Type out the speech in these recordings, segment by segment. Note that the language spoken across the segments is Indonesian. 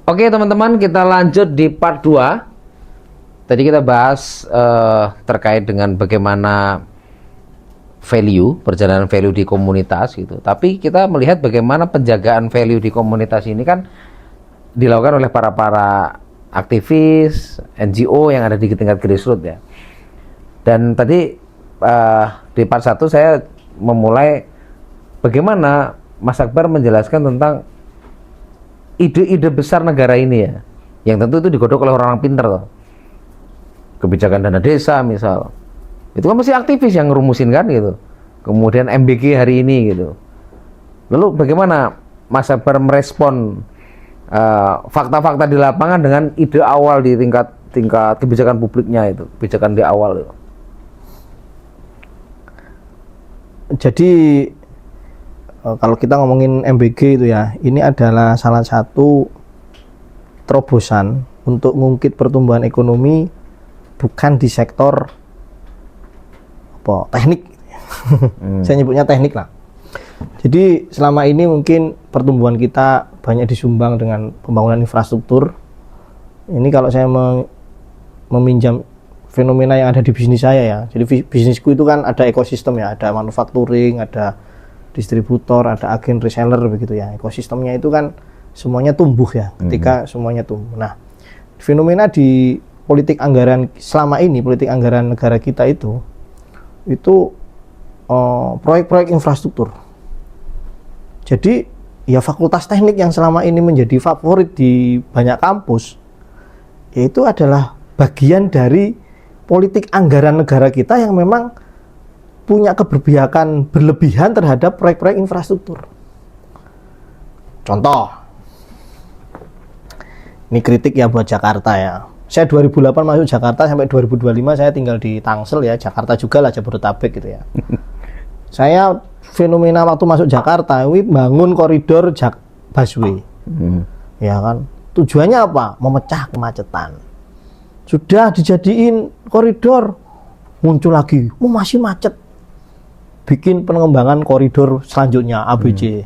Oke teman-teman, kita lanjut di part 2. Tadi kita bahas terkait dengan bagaimana perjalanan value di komunitas gitu. Tapi kita melihat bagaimana penjagaan value di komunitas ini kan dilakukan oleh para aktivis, NGO yang ada di tingkat grassroots ya. Dan tadi di part 1 saya memulai bagaimana Mas Akbar menjelaskan tentang ide-ide besar negara ini ya, yang tentu itu digodok oleh orang-orang pintar loh. Kebijakan dana desa misal, itu kan mesti aktivis yang ngerumusin kan gitu. Kemudian MBG hari ini gitu. Lalu bagaimana Mas Akbar merespon fakta-fakta di lapangan dengan ide awal di tingkat kebijakan publiknya itu, kebijakan di awal itu. Jadi kalau kita ngomongin MBG itu ya, ini adalah salah satu terobosan untuk mengungkit pertumbuhan ekonomi bukan di sektor teknik. Saya nyebutnya teknik lah. Jadi selama ini mungkin pertumbuhan kita banyak disumbang dengan pembangunan infrastruktur. Ini kalau saya meminjam fenomena yang ada di bisnis saya ya. Jadi bisnisku itu kan ada ekosistem ya, ada manufacturing, ada distributor, ada agen reseller begitu ya. Ekosistemnya itu kan semuanya tumbuh ya, ketika semuanya tumbuh. Nah, fenomena di politik anggaran selama ini, politik anggaran negara kita itu proyek-proyek infrastruktur. Jadi ya fakultas teknik yang selama ini menjadi favorit di banyak kampus, yaitu adalah bagian dari politik anggaran negara kita yang memang punya keberpihakan berlebihan terhadap proyek-proyek infrastruktur. Contoh, ini kritik ya buat Jakarta ya. Saya 2008 masuk Jakarta sampai 2025 saya tinggal di Tangsel ya, Jakarta juga lah, Jabodetabek gitu ya. Saya fenomena waktu masuk Jakarta, bangun koridor busway, ya kan. Tujuannya apa? Memecah kemacetan. Sudah dijadiin koridor, muncul lagi, masih macet. Bikin pengembangan koridor selanjutnya ABC.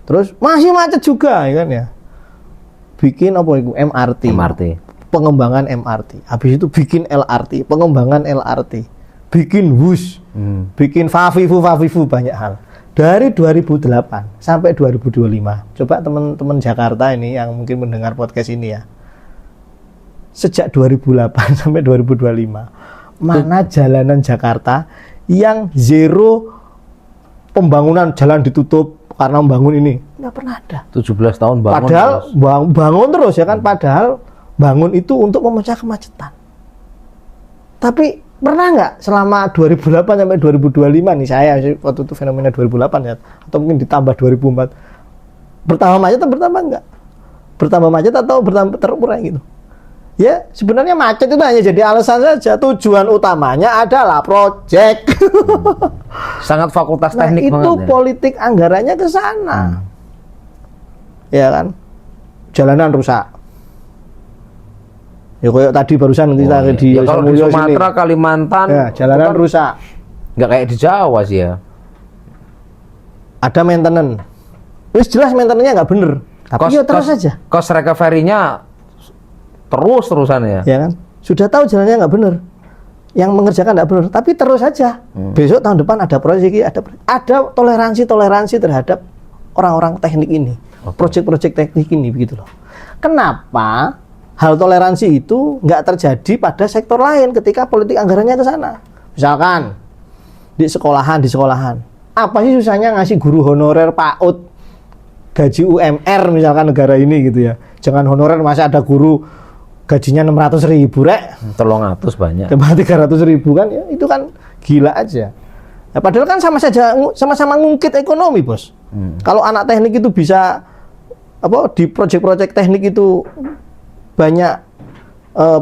Terus masih macet juga ya kan ya. Bikin apa itu? MRT. Pengembangan MRT. Habis itu bikin LRT, pengembangan LRT. Bikin WUS. Bikin Favivu banyak hal. Dari 2008 sampai 2025. Coba teman-teman Jakarta ini yang mungkin mendengar podcast ini ya. Sejak 2008 sampai 2025, mana jalanan Jakarta yang zero pembangunan, jalan ditutup karena membangun ini? Nggak pernah ada. 17 tahun bangun. Padahal bangun terus ya kan, padahal bangun itu untuk memecah kemacetan. Tapi pernah nggak selama 2008 sampai 2025 nih, saya waktu itu fenomena 2008 ya, atau mungkin ditambah 2004, bertambah macet atau bertambah enggak? Bertambah macet atau bertambah terurai gitu? Ya sebenarnya macet itu hanya jadi alasan saja. Tujuan utamanya adalah proyek. Sangat fakultas teknik itu banget ya. Politik anggarannya ke sana. Ya kan? Jalanan rusak. Ya kayak tadi barusan kita di kalau di Sumatera, Kalimantan, ya, jalanan rusak. Nggak kayak di Jawa sih ya. Ada maintenance. Wis jelas maintenance-nya nggak bener. Tapi ya terus saja. Cost recovery-nya terus-terusan ya. Ya kan? Sudah tahu jalannya nggak bener. Yang mengerjakan nggak bener, tapi terus saja. Besok tahun depan ada proyek, ada toleransi terhadap orang-orang teknik ini. Proyek-proyek teknik ini begitu loh. Kenapa hal toleransi itu nggak terjadi pada sektor lain ketika politik anggarannya ke sana? Misalkan di sekolahan. Apa sih susahnya ngasih guru honorer PAUD, gaji UMR misalkan negara ini gitu ya. Jangan honorer, masa ada guru gajinya 600.000 rek. 300 banyak. 300.000 kan ya, itu kan gila aja. Nah, padahal kan sama-sama ngungkit ekonomi, Bos. Kalau anak teknik itu bisa di proyek-proyek teknik itu banyak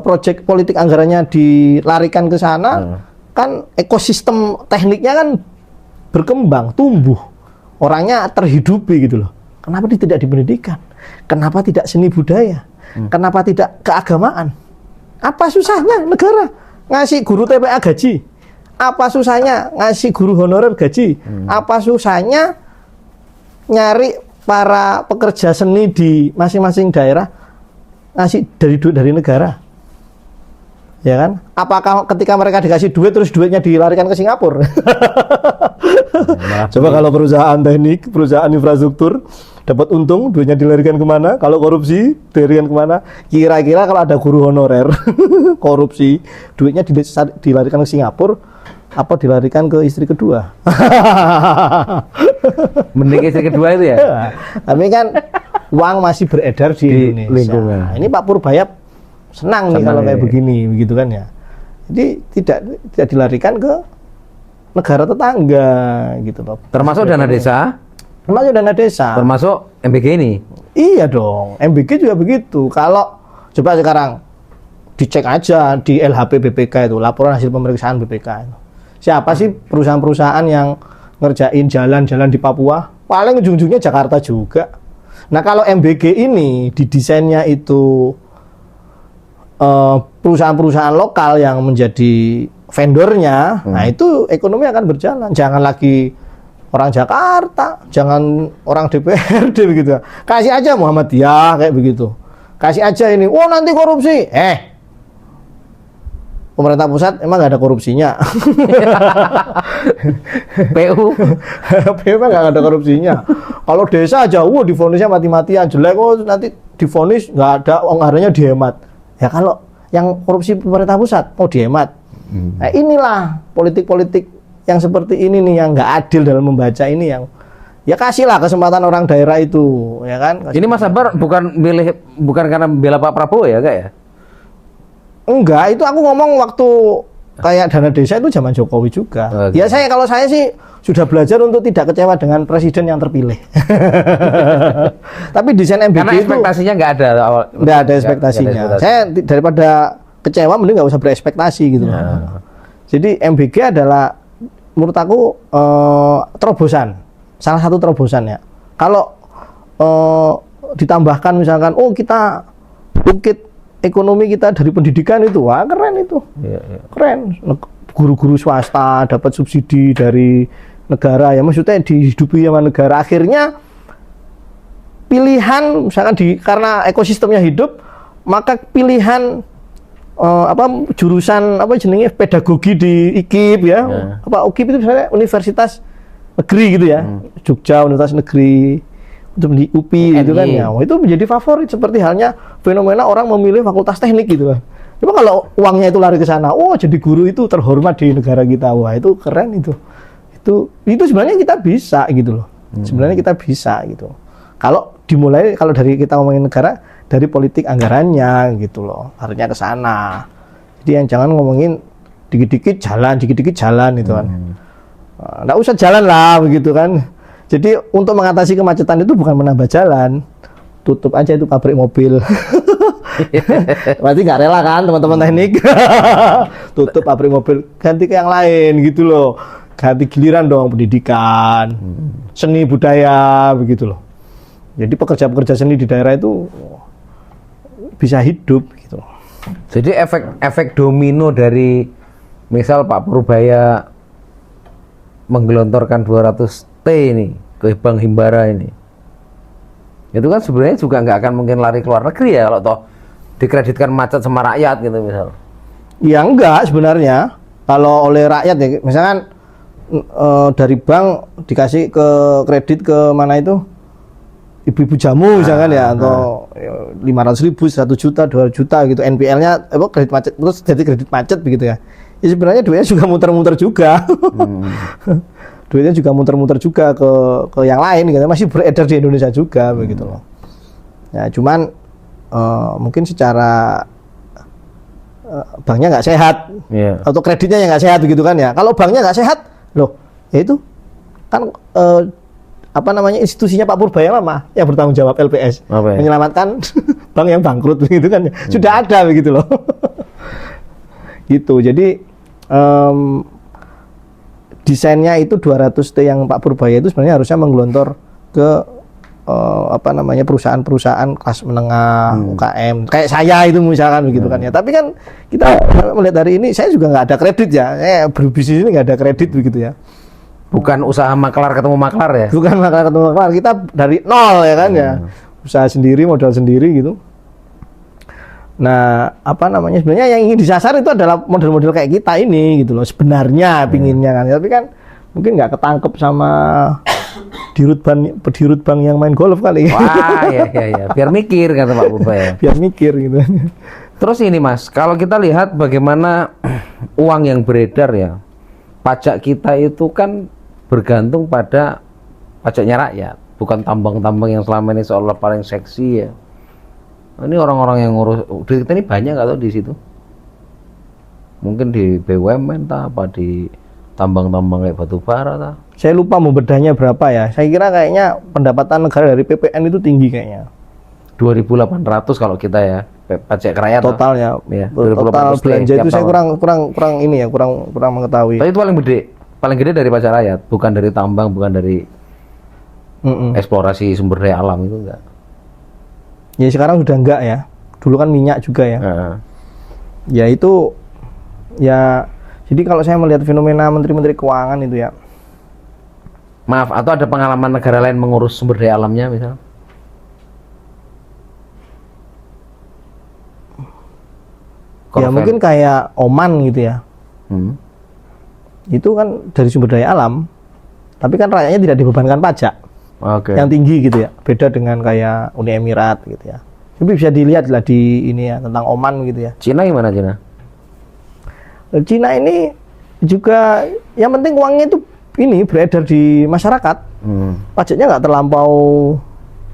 proyek politik anggarannya dilarikan ke sana, kan ekosistem tekniknya kan berkembang, tumbuh. Orangnya terhidupi gitu loh. Kenapa tidak di pendidikan? Kenapa tidak seni budaya? Kenapa tidak keagamaan? Apa susahnya negara ngasih guru TPA gaji? Apa susahnya ngasih guru honorer gaji? Apa susahnya nyari para pekerja seni di masing-masing daerah ngasih dari duit dari negara? Ya kan? Apakah ketika mereka dikasih duit terus duitnya dilarikan ke Singapura? Coba kalau perusahaan teknik, perusahaan infrastruktur dapat untung, duitnya dilarikan kemana? Kalau korupsi, dilarikan kemana? Kira-kira kalau ada guru honorer korupsi, duitnya dilarikan ke Singapura, apa dilarikan ke istri kedua? Mending istri kedua itu ya? Tapi kan uang masih beredar di Indonesia. Lingkungan. Nah, ini Pak Purbayap senang nih kalau kayak begini, begitu kan ya. Jadi tidak dilarikan ke negara tetangga gitu loh. Termasuk dana desa? Termasuk dana desa. Termasuk MBG ini? Iya dong, MBG juga begitu. Kalau coba sekarang dicek aja di LHP BPK itu, laporan hasil pemeriksaan BPK itu. Siapa sih perusahaan-perusahaan yang ngerjain jalan-jalan di Papua? Paling ujung-ujungnya Jakarta juga. Nah kalau MBG ini didesainnya itu perusahaan-perusahaan lokal yang menjadi vendornya, nah itu ekonomi akan berjalan. Jangan lagi orang Jakarta, jangan orang DPRD begitu. Kasih aja Muhammadiyah kayak begitu. Kasih aja ini, oh nanti korupsi. Pemerintah pusat emang nggak ada korupsinya. PU emang nggak ada korupsinya. Kalau desa aja, divonisnya mati-matian jelek, nanti divonis nggak ada, anggarannya dihemat. Ya kalau yang korupsi pemerintah pusat mau dihemat. Nah inilah politik-politik yang seperti ini nih yang nggak adil dalam membaca ini, yang ya kasihlah kesempatan orang daerah itu, ya kan? ini Mas Sabar bukan karena bela Pak Prabowo ya, Kak ya? Enggak, itu aku ngomong waktu kayak dana desa itu zaman Jokowi juga. Ya kalau saya sih sudah belajar untuk tidak kecewa dengan presiden yang terpilih. Tapi desain MBG karena ekspektasinya nggak ada awal. Nggak ada ekspektasinya. Saya daripada kecewa mending nggak usah berekspektasi gitu. Jadi MBG adalah menurut aku terobosan, salah satu terobosan ya. Kalau ditambahkan misalkan, kita bangkit ekonomi kita dari pendidikan itu, wah keren itu, keren. Guru-guru swasta dapat subsidi dari negara, ya maksudnya dihidupi sama negara. Akhirnya pilihan misalkan karena ekosistemnya hidup, maka pilihan jurusan jenenge pedagogi di IKIP ya. UKIP itu misalnya universitas negeri gitu ya. Jogja Universitas Negeri, untuk di UPI gitu kan ya. Itu menjadi favorit, seperti halnya fenomena orang memilih fakultas teknik gitu kan. Cuma kalau uangnya itu lari ke sana, jadi guru itu terhormat di negara kita. Wah, itu keren itu. Itu sebenarnya kita bisa gitu loh. Sebenarnya kita bisa gitu. Kalau dimulai, kalau dari kita ngomongin negara, dari politik anggarannya gitu loh, harusnya ke sana. Jadi yang jangan ngomongin dikit-dikit jalan gitu kan. Nggak usah jalan lah begitu kan. Jadi untuk mengatasi kemacetan itu bukan menambah jalan, tutup aja itu pabrik mobil. Berarti nggak rela kan teman-teman teknik? Tutup pabrik mobil, ganti ke yang lain gitu loh. Ganti giliran dong, pendidikan, seni budaya begitu loh. Jadi pekerja-pekerja seni di daerah itu bisa hidup gitu. Jadi efek domino dari misal Pak Purbaya menggelontorkan 200T ini ke Bank Himbara ini, itu kan sebenarnya juga nggak akan mungkin lari ke luar negeri ya, kalau toh dikreditkan macet sama rakyat gitu misal. Ya enggak sebenarnya, kalau oleh rakyat ya, misalkan dari bank dikasih ke kredit ke mana itu ibu-ibu jamu misalkan ya, atau 500.000, 1 juta, 2 juta gitu, NPL-nya kredit macet, terus jadi kredit macet begitu ya. Ya sebenarnya duitnya juga muter-muter juga. Duitnya juga muter-muter juga ke yang lain gitu, masih beredar di Indonesia juga begitu loh. Ya cuman mungkin secara banknya nggak sehat, atau kreditnya yang nggak sehat begitu kan ya. Kalau banknya nggak sehat, loh, ya itu kan institusinya Pak Purbaya lama yang bertanggung jawab LPS menyelamatkan bank yang bangkrut begitu kan ya. Sudah ada begitu loh. Gitu. Jadi desainnya itu 200T yang Pak Purbaya itu sebenarnya harusnya menggelontor ke perusahaan-perusahaan kelas menengah, UKM kayak saya itu misalkan begitu kan ya. Tapi kan kita melihat dari ini, saya juga nggak ada kredit ya, berbisnis ini nggak ada kredit begitu ya. Bukan usaha maklar ketemu maklar ya? Bukan maklar ketemu maklar, kita dari nol ya kan ya. Usaha sendiri, modal sendiri gitu. Nah, apa namanya, sebenarnya yang ingin disasar itu adalah model-model kayak kita ini gitu loh. Sebenarnya pinginnya kan, tapi kan mungkin nggak ketangkep sama dirut bank yang main golf kali. Wah, ya. Biar mikir kata Pak Purba ya. Biar mikir gitu. Terus ini Mas, kalau kita lihat bagaimana uang yang beredar ya, pajak kita itu kan bergantung pada pajaknya rakyat, bukan tambang-tambang yang selama ini seolah paling seksi ya. Ini orang-orang yang ngurus duit kita ini banyak nggak tahu di situ. Mungkin di BUMN apa di tambang-tambang kayak batu bara tah. Saya lupa membedahnya berapa ya. Saya kira kayaknya pendapatan negara dari PPN itu tinggi kayaknya. 2.800 kalau kita ya, pajak rakyat totalnya. Ya, total belanja itu saya kurang ini ya, kurang mengetahui. Tapi itu paling gede dari pajak rakyat, bukan dari tambang, bukan dari eksplorasi sumber daya alam itu enggak. Ya sekarang sudah enggak ya. Dulu kan minyak juga ya. Ya itu ya. Jadi kalau saya melihat fenomena menteri-menteri keuangan itu ya. Maaf, atau ada pengalaman negara lain mengurus sumber daya alamnya misal? Ya mungkin kayak Oman gitu ya. Itu kan dari sumber daya alam, tapi kan rakyatnya tidak dibebankan pajak yang tinggi gitu ya. Beda dengan kayak Uni Emirat gitu ya. Tapi bisa dilihat lah di ini ya tentang Oman gitu ya. Cina gimana Cina? Cina ini juga yang penting uangnya itu ini beredar di masyarakat. Pajaknya nggak terlampau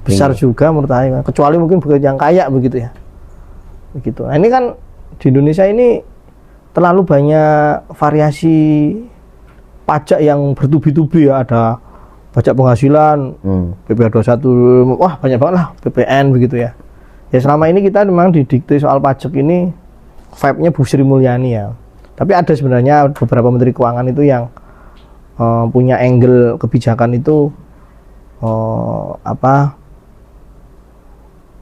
besar juga menurut saya, kecuali mungkin yang kaya begitu ya. Begitu. Nah, ini kan di Indonesia ini terlalu banyak variasi pajak yang bertubi-tubi ya. Ada pajak penghasilan, PPh 21, wah banyak banget lah, PPN begitu ya. Ya selama ini kita memang didikte soal pajak ini vibe-nya Bu Sri Mulyani ya. Tapi ada sebenarnya beberapa menteri keuangan itu yang punya angle kebijakan itu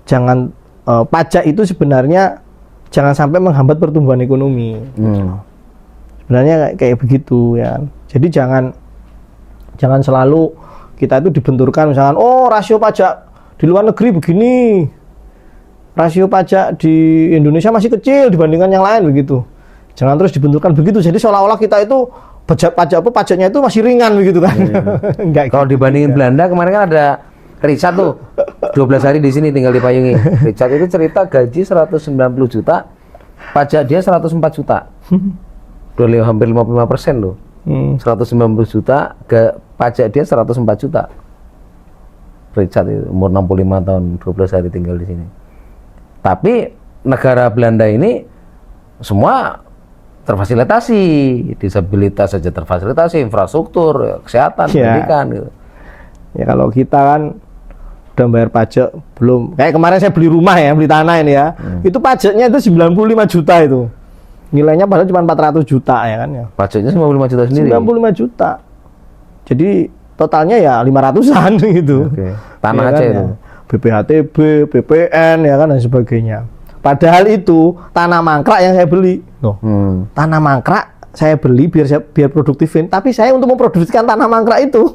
jangan pajak itu sebenarnya jangan sampai menghambat pertumbuhan ekonomi. Sebenarnya kayak begitu ya. Jadi jangan selalu kita itu dibenturkan misalkan rasio pajak di luar negeri begini, rasio pajak di Indonesia masih kecil dibandingkan yang lain begitu. Jangan terus dibenturkan begitu. Jadi seolah-olah kita itu pajaknya itu masih ringan begitu kan. Enggak. Kalau dibandingin Belanda kemarin kan ada Richard tuh 12 hari di sini tinggal di Payungi. Richard itu cerita gaji 190 juta, pajak dia 104 juta. Udah hampir 55% loh. 190 juta, pajak dia 104 juta. Richard itu umur 65 tahun, 12 hari tinggal di sini. Tapi negara Belanda ini semua terfasilitasi, disabilitas saja terfasilitasi, infrastruktur, kesehatan, pendidikan gitu. Ya kalau kita kan udah bayar pajak belum, kayak kemarin saya beli rumah ya, beli tanah ini ya. Itu pajaknya itu 95 juta itu. Nilainya padahal cuma 400 juta ya kan ya. Pajaknya 95 juta sendiri. 95 juta. Jadi totalnya ya 500-an gitu. Tanah ya aja kan, itu. Ya. BPHTB, BPN ya kan dan sebagainya. Padahal itu tanah mangkrak yang saya beli. Tanah mangkrak saya beli biar produktifin, tapi saya untuk memproduksikan tanah mangkrak itu.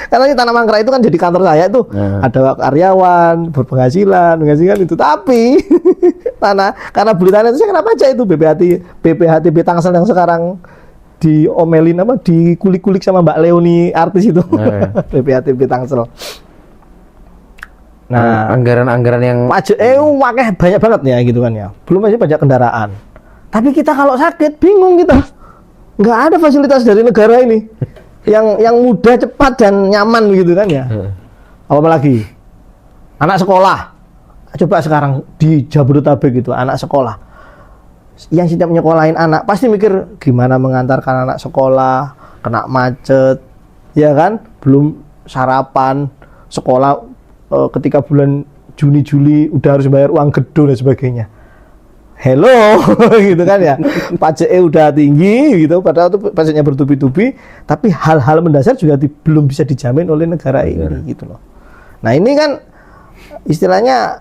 Karena tanah mangkrak itu kan jadi kantor saya itu. Ada karyawan, berpenghasilan itu. Tapi karena beli tanah itu saya kena pajak itu BPHTB Tangsel yang sekarang diomelin dikulik-kulik sama Mbak Leoni artis itu. BPHTB Tangsel. Nah, anggaran-anggaran yang pajak banyak banget ya gitu kan ya. Belum aja pajak kendaraan. Tapi kita kalau sakit bingung kita. Nggak ada fasilitas dari negara ini yang mudah, cepat dan nyaman gitu kan ya. Apalagi anak sekolah. Coba sekarang di Jabodetabek gitu, anak sekolah. Yang setiap nyekolahin anak pasti mikir gimana mengantarkan anak sekolah, kena macet. Ya kan? Belum sarapan, sekolah ketika bulan Juni Juli udah harus bayar uang gedung dan sebagainya. Hello gitu kan ya. Pajaknya udah tinggi gitu, padahal itu pajaknya bertubi-tubi, tapi hal-hal mendasar juga belum bisa dijamin oleh negara ini gitu loh. Nah, ini kan istilahnya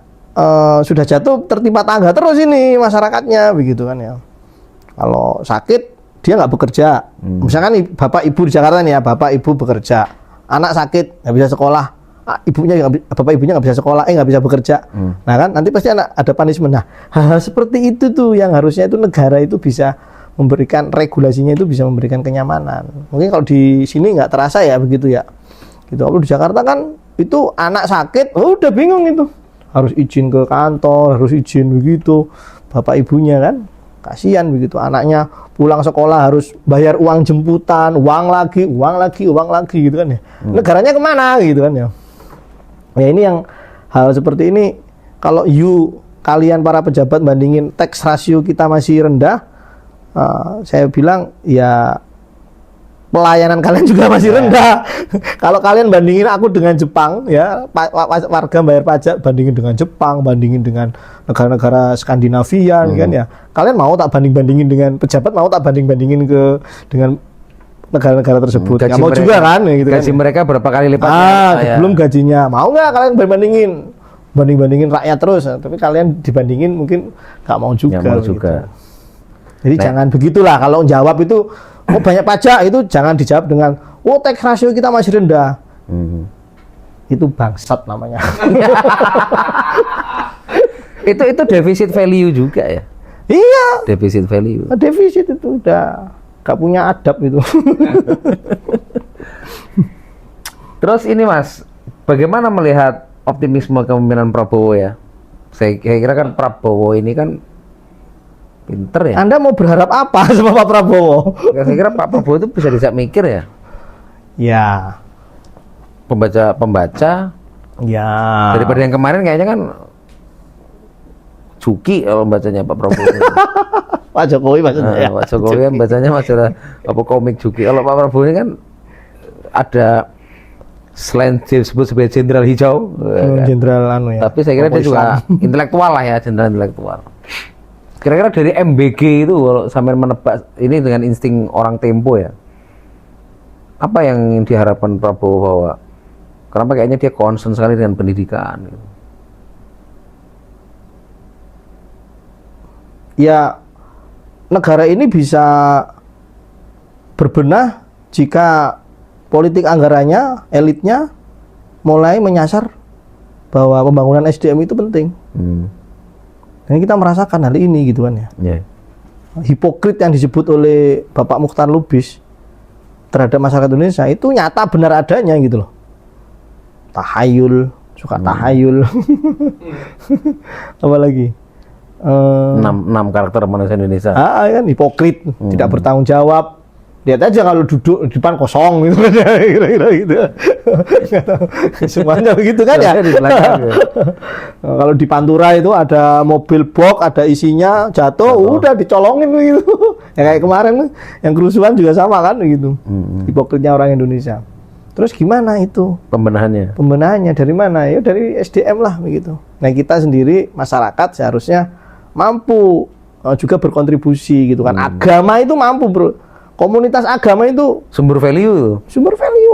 sudah jatuh tertimpa tangga terus ini masyarakatnya begitu kan ya. Kalau sakit dia nggak bekerja. Misalkan bapak ibu di Jakarta nih ya, bapak ibu bekerja, anak sakit nggak bisa sekolah, bapak ibunya nggak bisa sekolah, nggak bisa bekerja. Nah kan nanti pasti ada punishment. Nah hal-hal seperti itu tuh yang harusnya itu negara itu bisa memberikan regulasinya, itu bisa memberikan kenyamanan. Mungkin kalau di sini nggak terasa ya begitu ya. Gitu. Kalau di Jakarta kan itu anak sakit, udah bingung itu, harus izin ke kantor, harus izin begitu, bapak ibunya kan. Kasihan begitu, anaknya pulang sekolah harus bayar uang jemputan, uang lagi gitu kan ya. Negaranya kemana gitu kan ya. Ya ini yang hal seperti ini, kalau kalian para pejabat bandingin tax ratio kita masih rendah, saya bilang ya pelayanan kalian juga masih rendah. Kalau kalian bandingin aku dengan Jepang ya, warga bayar pajak bandingin dengan Jepang, bandingin dengan negara-negara Skandinavia kan ya. Kalian mau tak bandingin dengan pejabat, mau tak bandingin dengan negara-negara tersebut? Nggak mau juga kan gitu. Gaji kan, mereka berapa kali lipatnya? Belum gajinya. Mau nggak kalian bandingin rakyat terus? Tapi kalian dibandingin mungkin nggak mau juga. Nggak mau gitu. juga. Jadi jangan begitulah, kalau jawab itu banyak pajak, itu jangan dijawab dengan tax ratio kita masih rendah. Itu bangsat namanya. itu defisit value juga ya. Iya. Defisit value. Defisit itu udah gak punya adab itu. Terus ini Mas, bagaimana melihat optimisme kepemimpinan Prabowo ya? Saya kira kan Prabowo ini kan pinter ya. Anda mau berharap apa sama Pak Prabowo? Saya kira Pak Prabowo itu bisa bisa mikir ya. Ya. Pembaca. Ya. Daripada yang kemarin kayaknya kan Juki kalau bacanya Pak Prabowo. Pak Jokowi maksudnya. Ya. Pak Jokowi kan bacanya masalah apa komik Juki. Kalau Pak Prabowo ini kan ada selain disebut sebagai jenderal hijau. Jenderal anu ya. Tapi saya kira dia juga intelektual lah ya, jenderal intelektual. Kira-kira dari MBG itu kalau sampai menebak ini dengan insting orang Tempo ya, apa yang diharapkan Prabowo bahwa kenapa kayaknya dia concern sekali dengan pendidikan gitu. Ya negara ini bisa berbenah jika politik anggarannya, elitnya mulai menyasar bahwa pembangunan SDM itu penting. Dan kita merasakan hal ini gitu kan ya. Yeah. Hipokrit yang disebut oleh Bapak Mukhtar Lubis terhadap masyarakat Indonesia itu nyata benar adanya gitu loh. Tahayul, suka tahayul. Apa lagi? 6 karakter manusia Indonesia. Kan hipokrit, tidak bertanggung jawab. Lihat aja kalau duduk di depan kosong gitu kan ya, kira-kira gitu. Semuanya begitu kan ya. Kalau di Pantura itu ada mobil box, ada isinya jatuh, udah dicolongin gitu. Ya kayak kemarin yang kerusuhan juga sama kan gitu. Hipokritnya orang Indonesia. Terus gimana itu? Pembenahannya dari mana? Ya dari SDM lah begitu. Nah kita sendiri masyarakat seharusnya mampu juga berkontribusi gitu kan. Agama itu mampu bro. Komunitas agama itu sumber value.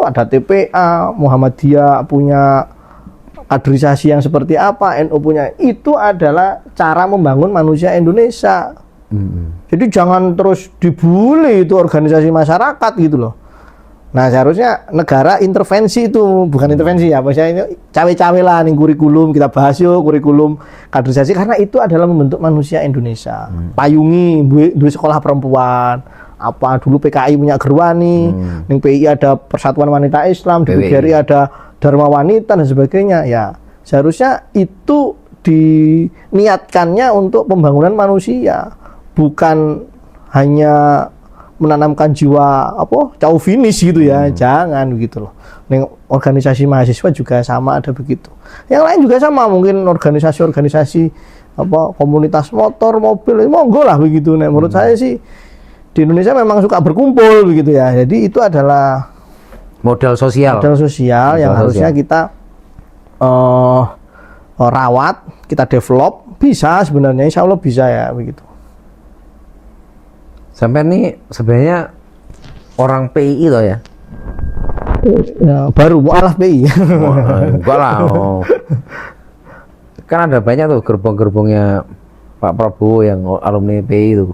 Ada TPA, Muhammadiyah punya kaderisasi yang seperti apa, NU punya. Itu adalah cara membangun manusia Indonesia. Jadi jangan terus dibully itu organisasi masyarakat gitu loh. Nah seharusnya negara intervensi itu, bukan intervensi ya, maksudnya ini cawe-cawe lah nih kurikulum, kita bahas yuk kurikulum kaderisasi, karena itu adalah membentuk manusia Indonesia. Payungi, dua sekolah perempuan, apa dulu PKI punya Gerwani, ning PI ada Persatuan Wanita Islam, di PGRI ada Dharma Wanita dan sebagainya. Ya seharusnya itu diniatkannya untuk pembangunan manusia, bukan hanya menanamkan jiwa chauvinis gitu ya. Jangan begitu loh. Ning organisasi mahasiswa juga sama ada begitu. Yang lain juga sama, mungkin organisasi komunitas motor, mobil, monggo lah begitu. Nah, menurut saya sih di Indonesia memang suka berkumpul begitu ya. Jadi itu adalah modal sosial yang harusnya kita rawat, kita develop. Bisa sebenarnya, insya Allah bisa ya begitu. Sampai nih sebenarnya orang PI loh ya. Ya baru mualaf PI. Enggak lah. Kan ada banyak tuh gerbong-gerbongnya Pak Prabowo yang alumni PI itu.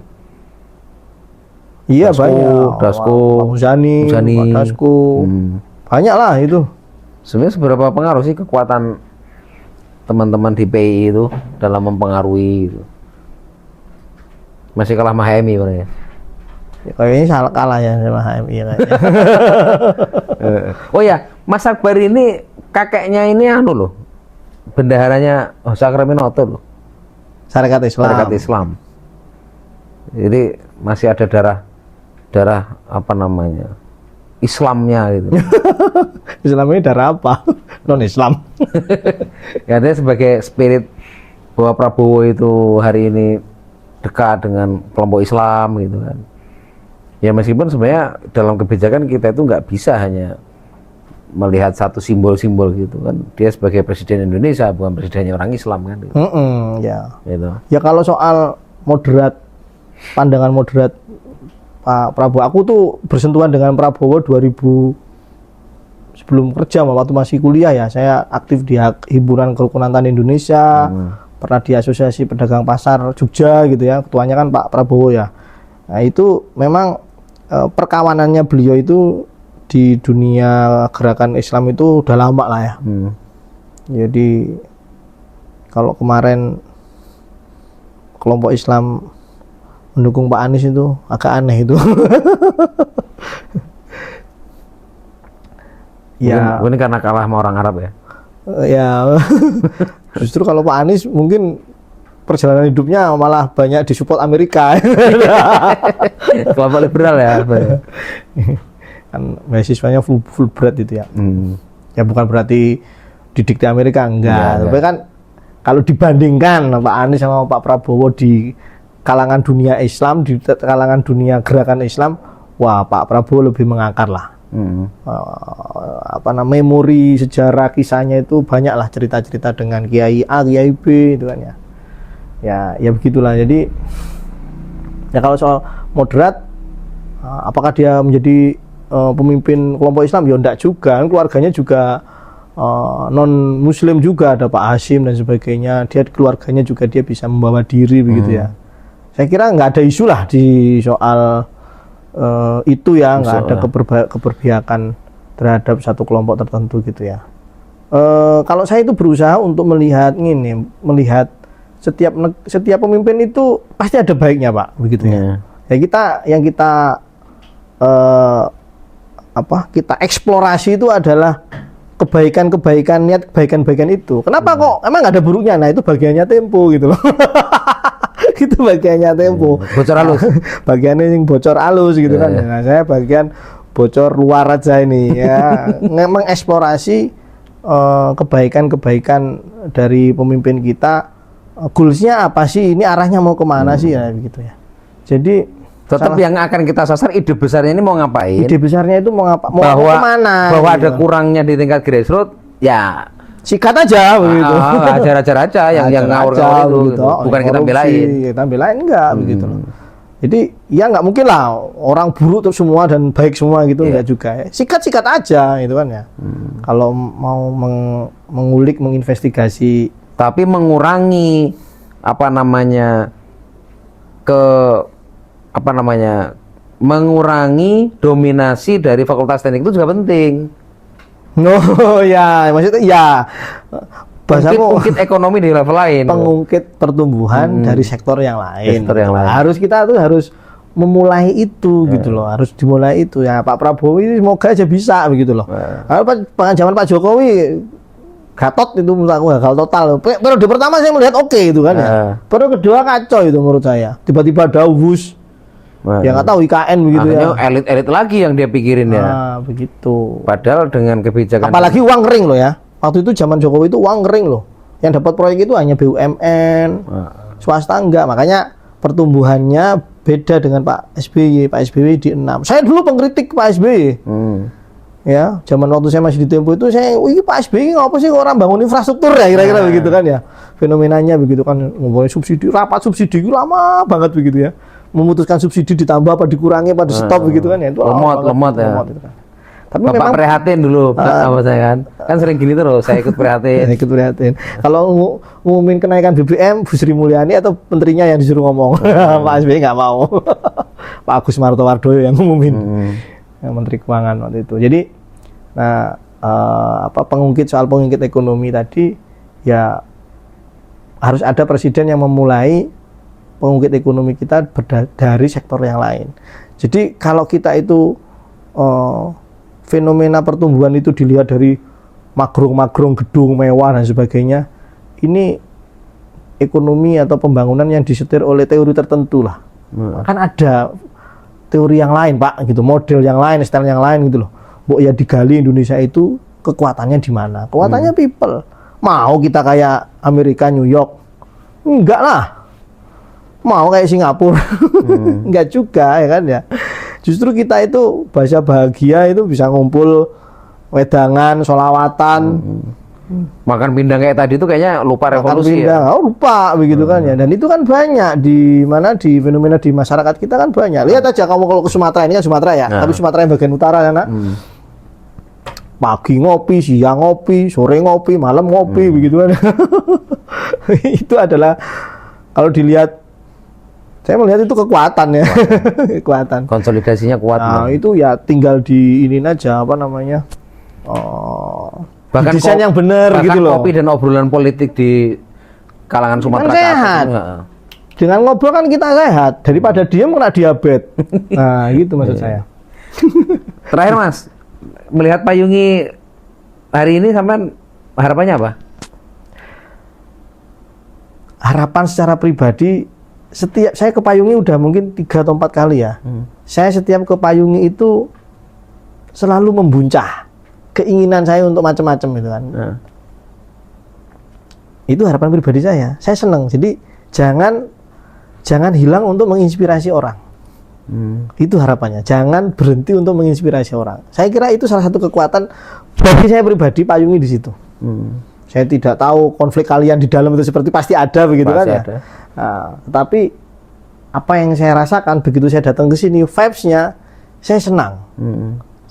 Iya banyak. Dasko, Pak Muzani, Muzani. Pak Dasko. Banyak lah itu. Sebenarnya seberapa pengaruh sih kekuatan teman-teman di PI itu dalam mempengaruhi gitu? Masih kalah sama HMI ya? Ya, kayaknya salah kalah ya sama HMI kayaknya. Oh ya, Mas Akbar ini kakeknya ini anu loh, bendaharanya Sakraminoto loh, Syarikat Islam. Syarikat Islam. Jadi masih ada darah apa namanya Islamnya gitu. Islam ini darah apa? Non Islam. Ya, dia sebagai spirit bahwa Prabowo itu hari ini dekat dengan kelompok Islam gitu kan. Ya meskipun sebenarnya dalam kebijakan kita itu nggak bisa hanya melihat satu simbol-simbol gitu kan. Dia sebagai presiden Indonesia bukan presidennya orang Islam kan. Gitu. Ya. Gitu. Ya kalau soal moderat, pandangan moderat Pak Prabowo, aku tuh bersentuhan dengan Prabowo 2000 sebelum kerja waktu masih kuliah ya. Saya aktif di Himpunan Kerukunan Tani Indonesia, pernah di Asosiasi Pedagang Pasar Jogja gitu ya. Ketuanya kan Pak Prabowo ya. Nah itu memang perkawanannya beliau itu di dunia gerakan Islam itu udah lama lah ya. Jadi kalau kemarin kelompok Islam mendukung Pak Anies itu agak aneh itu. Ya. Ini karena kalah sama orang Arab ya? Ya. Justru kalau Pak Anies mungkin perjalanan hidupnya malah banyak disupport Amerika. Kelompok liberal ya? Kan mahasiswanya Fulbright itu ya. Ya bukan berarti didikte Amerika enggak. Tapi kan kalau dibandingkan Pak Anies sama Pak Prabowo di kalangan dunia Islam, di kalangan dunia gerakan Islam, wah Pak Prabowo lebih mengakar lah. Memori sejarah kisahnya itu banyak lah, cerita-cerita dengan Kiai A, Kiai B itu kan ya. Ya begitulah. Jadi ya kalau soal moderat, apakah dia menjadi pemimpin kelompok Islam? Ya enggak juga, keluarganya juga non Muslim juga, ada Pak Hashim dan sebagainya. Dia keluarganya juga dia bisa membawa diri begitu ya. Saya kira nggak ada isu lah di soal itu ya, nggak ada keberpihakan terhadap satu kelompok tertentu gitu ya. Kalau saya itu berusaha untuk melihat setiap pemimpin itu pasti ada baiknya Pak, begitu ya. Yang kita eksplorasi itu adalah kebaikan-kebaikan, niat kebaikan-kebaikan itu. Kenapa kok emang nggak ada buruknya? Nah itu bagiannya Tempo gitu loh. Itu bagiannya Tempo. Bocor halus. Bagiannya yang bocor halus gitu kan. Nah saya bagian bocor luar aja ini ya. Mengeksplorasi kebaikan-kebaikan dari pemimpin kita. Goalsnya apa sih? Ini arahnya mau kemana sih ya begitu ya. Jadi tetap yang akan kita sasar ide besarnya ini mau ngapain? Ide besarnya itu mau kemana? Bahwa gitu. Ada kurangnya di tingkat grassroots, ya sikat aja begitu. Ajar-ajar aja yang ngawur-ngawur itu. Bukan kita belain. Kita belain enggak begitu loh. Jadi ya nggak mungkin lah orang buruk tuh semua dan baik semua gitu enggak juga ya. Sikat-sikat aja gitu kan ya. Kalau mau mengulik, menginvestigasi, tapi mengurangi mengurangi dominasi dari Fakultas Teknik itu juga penting. Oh ya, maksudnya ya Pengungkit ekonomi di level lain. Pengungkit pertumbuhan dari sektor yang lain. Kita harus memulai itu gitu loh. Harus dimulai itu ya. Pak Prabowo ini semoga aja bisa begitu loh. Kalau zaman Pak Jokowi gatot itu menurut aku gagal total. Periode pertama saya melihat oke itu kan ya. Periode kedua kacau itu menurut saya. Tiba-tiba ada WUS. Ya nggak tahu IKN begitu. Akhirnya ya. Elit-elit lagi yang dia pikirin ya. Begitu. Padahal dengan kebijakan. Apalagi uang kering loh ya. Waktu itu zaman Jokowi itu uang kering loh. Yang dapat proyek itu hanya BUMN, swasta enggak. Makanya pertumbuhannya beda dengan Pak SBY. Pak SBY di 6. Saya dulu pengkritik Pak SBY. Ya, zaman waktu saya masih di Tempo itu wih Pak SBY ngapa sih orang bangun infrastruktur ya kira-kira begitu kan ya. Fenomenanya begitu kan, ngomongin subsidi, rapat subsidi itu lama banget begitu ya. Memutuskan subsidi ditambah apa dikurangi apa di stop begitu kan ya. Itu lemot ya. Gitu kan. Tapi Bapak memang prihatin dulu sama saya kan sering gini terus saya ikut prihatin. Kalau ngumumin kenaikan BBM Bu Sri Mulyani atau menterinya yang disuruh ngomong. Pak SBY nggak mau. Pak Agus Martowardoyo yang ngumumin, yang Menteri Keuangan waktu itu. Jadi, soal pengungkit ekonomi tadi, ya harus ada presiden yang memulai pengungkit ekonomi kita dari sektor yang lain. Jadi kalau kita itu fenomena pertumbuhan itu dilihat dari magrong-magrong gedung mewah dan sebagainya, ini ekonomi atau pembangunan yang disetir oleh teori tertentu lah. Kan ada teori yang lain Pak, gitu, model yang lain, style yang lain gitu loh. Ya digali Indonesia itu kekuatannya di mana? Kekuatannya people. Mau kita kayak Amerika, New York? Enggak lah. Mau kayak Singapura? Enggak juga ya kan ya. Justru kita itu bahasa bahagia itu bisa ngumpul wedangan, sholawatan, makan pindang kayak tadi itu kayaknya lupa revolusi pindang, ya. Lupa begitu kan ya. Dan itu kan banyak di mana di fenomena di masyarakat kita kan banyak. Lihat aja kamu kalau ke Sumatera, ini kan Sumatera ya, tapi Sumatera yang bagian utara ya nak. Pagi ngopi, siang ngopi, sore ngopi, malam ngopi begitu kan. Itu adalah kalau dilihat, saya melihat itu kekuatan ya. Kekuatan. Konsolidasinya kuat. Nah, itu ya tinggal di ini aja apa namanya? Bahkan desain yang benar gitu loh. Kopi dan obrolan politik di kalangan Sumatera kan sehat. Dengan ngobrol kan kita sehat daripada diam kena diabetes. Nah, gitu maksud saya. Terakhir Mas, melihat Payungi hari ini sampean harapannya apa? Harapan secara pribadi, setiap saya ke Payungi udah mungkin 3 atau 4 kali ya. Saya setiap ke Payungi itu selalu membuncah keinginan saya untuk macam-macam gitu kan. Itu harapan pribadi saya. Saya senang. Jadi jangan hilang untuk menginspirasi orang. Itu harapannya. Jangan berhenti untuk menginspirasi orang. Saya kira itu salah satu kekuatan bagi saya pribadi Payungi di situ. Saya tidak tahu konflik kalian di dalam itu seperti pasti ada begitu pasti kan ya. Nah, tetapi apa yang saya rasakan begitu saya datang ke sini, vibes-nya saya senang.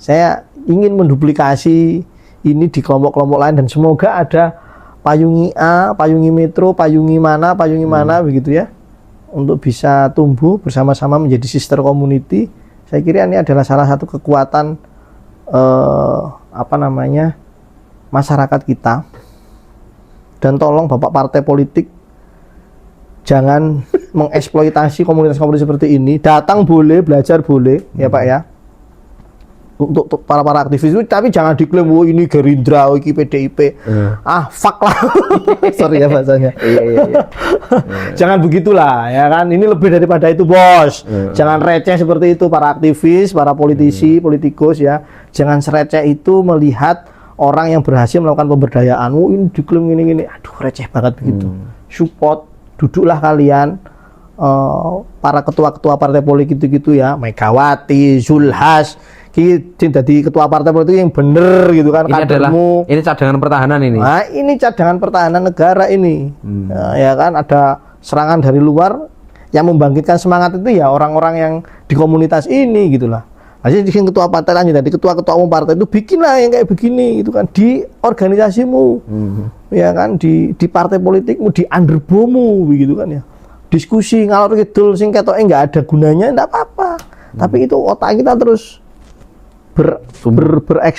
Saya ingin menduplikasi ini di kelompok-kelompok lain dan semoga ada Payungi A, Payungi Metro, Payungi mana begitu ya, untuk bisa tumbuh bersama-sama menjadi sister community. Saya kira ini adalah salah satu kekuatan masyarakat kita. Dan tolong Bapak partai politik jangan mengeksploitasi komunitas-komunitas seperti ini. Datang boleh, belajar boleh, ya Pak ya. Untuk para aktivis itu, tapi jangan diklaim ini Gerindra, ini PDIP. Fuck lah. Sorry ya bahasanya. Iya. Jangan begitulah, ya kan. Ini lebih daripada itu, Bos. Jangan receh seperti itu para aktivis, para politisi, politikus ya. Jangan sereceh itu melihat orang yang berhasil melakukan pemberdayaan. Ini diklaim gini. Aduh, receh banget begitu. Support, duduklah kalian. Para ketua-ketua partai politik gitu ya, Megawati, Zulhas, jadi ketua partai politik yang bener gitu kan. Ini cadangan pertahanan ini. Nah, ini cadangan pertahanan negara ini. Ya kan, ada serangan dari luar yang membangkitkan semangat itu ya orang-orang yang di komunitas ini gitulah. Jadi ketua partai lanjut, jadi ketua-ketua umum partai itu bikinlah yang kayak begini gitu kan di organisasimu. Ya kan, di partai politikmu, di underbomu begitu kan ya. Diskusi ngalor ngidul sing ketoke enggak ada gunanya enggak apa-apa. Tapi itu otak kita terus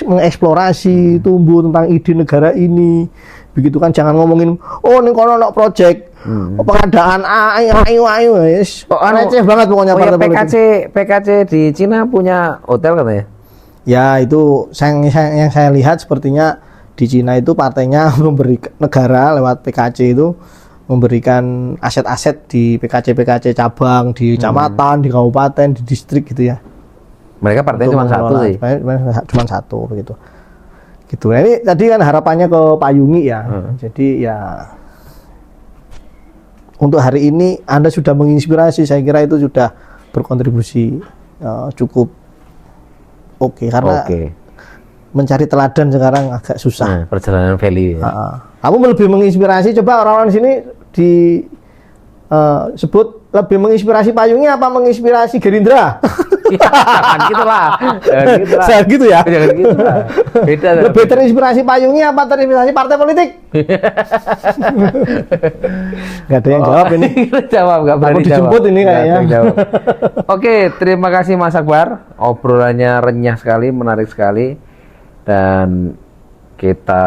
mengeksplorasi, tumbuh tentang ide negara ini. Begitu kan, jangan ngomongin ning kono ono project pengadaan ayo wis. Receh banget pokoknya partai PKC di Cina punya hotel katanya. Ya, itu yang saya lihat sepertinya di Cina itu partainya memberi negara lewat PKC itu memberikan aset-aset di PKC cabang, di kecamatan, di kabupaten, di distrik gitu ya. Mereka partainya cuma satu sih. Cuma satu begitu. Gitu. Nah, ini tadi kan harapannya ke Payungi ya. Jadi ya untuk hari ini Anda sudah menginspirasi, saya kira itu sudah berkontribusi cukup oke, karena mencari teladan sekarang agak susah. Perjalanan value. Ya. Kamu lebih menginspirasi, coba orang-orang di sini sebut lebih menginspirasi Payungi apa menginspirasi Gerindra? Jangan gitulah. Jangan gitulah. Jangan gitu ya. Jangan gitu lah. Beda. Lebih terinspirasi payungi apa terinspirasi partai politik? Gak ada yang jawab ini. Jawab, nggak berani Aku dijemput jawab. ini Nggak ada kayaknya. yang jawab. Oke, terima kasih Mas Akbar. Obrolannya renyah sekali, menarik sekali. Dan kita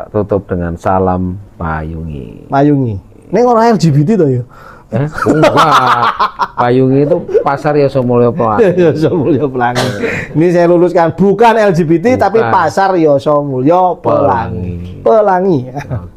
tutup dengan salam payungi. Payungi. Ini orang LGBT tuh ya. Enggak. Payungi itu pasar Yosomulyo Pelangi. Yosomulyo Pelangi. Ini saya luluskan bukan LGBT tapi Bukan. pasar Yosomulyo Pelangi. Pelangi. Pelangi.